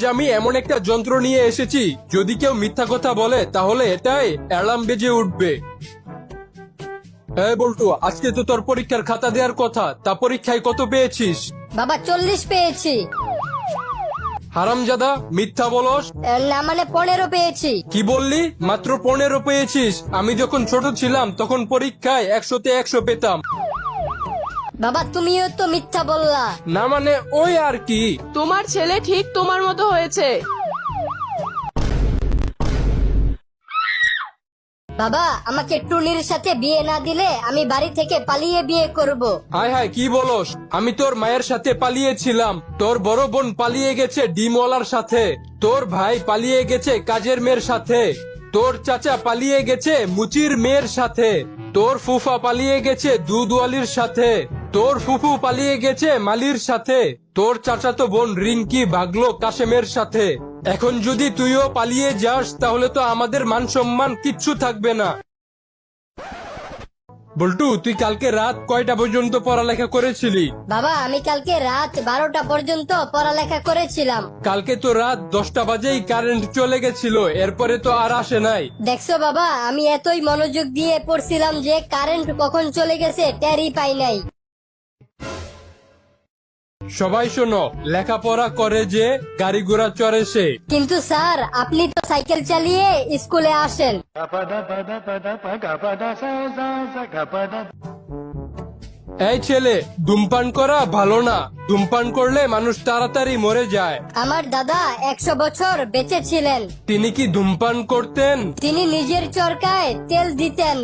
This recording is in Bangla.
যে আমি এমন একটা যন্ত্র নিয়ে এসেছি, যদি কেউ মিথ্যা কথা বলে তাহলে এটাই অ্যালার্ম বেজে উঠবে। হ্যাঁ বল্টু, আজকে তো তোর পরীক্ষার খাতা দেওয়ার কথা, তা পরীক্ষায় কত পেয়েছিস? বাবা 40 পেয়েছি। হারামজাদা, মিথ্যা বলস। না মানে 15 পেয়েছি। কি বললি? মাত্র 15 পেয়েছিস? আমি যখন ছোট ছিলাম তখন পরীক্ষায় 100-তে 100 পেতাম। বাবা তুমিও তো মিথ্যা বললা। না মানে ওই আর কি। তোমার ছেলে ঠিক তোমার মতো হয়েছে। বাবা আমাকে টুনির সাথে বিয়ে না দিলে আমি বাড়ি থেকে পালিয়ে বিয়ে করব। হায় হায়, কি বলস? আমি তোর মায়ের সাথে পালিয়েছিলাম, তোর বড় বোন পালিয়ে গেছে ডিমওয়ালার সাথে, তোর ভাই পালিয়ে গেছে কাজের মেয়ের সাথে, তোর চাচা পালিয়ে গেছে মুচির মেয়ের সাথে, তোর ফুফা পালিয়ে গেছে দুধওয়ালির সাথে, তোর ফুফু পালিয়ে গেছে মালির সাথে, তোর চাচাতো বোন রিঙ্কি ভাগলো কাশেমের সাথে। এখন যদি তুইও পালিয়ে যাস তাহলে তো আমাদের মান সম্মান কিচ্ছু থাকবে না। বল্টু, তুই কালকে রাত কয়টা পর্যন্ত পড়ালেখা করেছিলি? বাবা আমি কালকে রাত 12টা পর্যন্ত পড়ালেখা করেছিলাম। কালকে তো রাত 10টা বাজেই কারেন্ট চলে গেছিল, এরপরে তো আর আসে নাই। দেখছো বাবা আমি এতই মনোযোগ দিয়ে পড়ছিলাম যে কারেন্ট কখন চলে গেছে টেরই পাই নাই। সবাই শোনো, লেখাপড়া করে যে গাড়ি ঘোড়া চড়ে সে। কিন্তু স্যার আপনি তো সাইকেল চালিয়ে স্কুলে আসেন। এই ছেলে, ধূমপান করা ভালো না, ধূমপান করলে মানুষ তাড়াতাড়ি মরে যায়। আমার দাদা 100 বছর বেঁচে ছিলেন। তিনি কি ধূমপান করতেন? তিনি নিজের চরকায় তেল দিতেন।